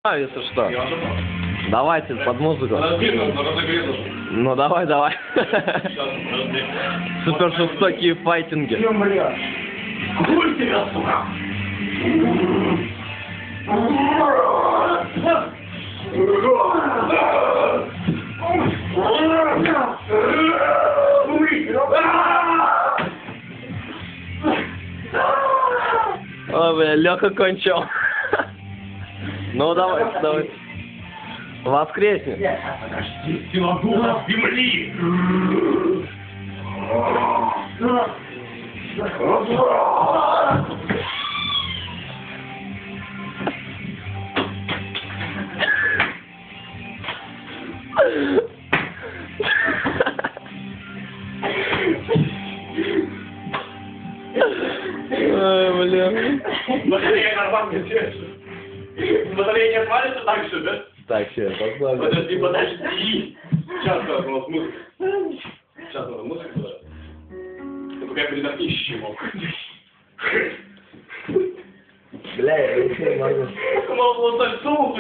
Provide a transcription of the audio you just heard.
Если что. Давайте под музыку. Ну давай. Супер жестокие файтинги. Хуй тебя, сука! Ой, бля, Лёха кончил. Ну давай. Воскресни. Сила духа земли! Ой, бля. Батарея нормально держит. Батарея не отвалится так же, да? Так, все, послали. Подожди. Сейчас у нас музыка. Сейчас у нас музыка была. Ты пока передохнешь чего. Бля, я не могу. Мало так сумку.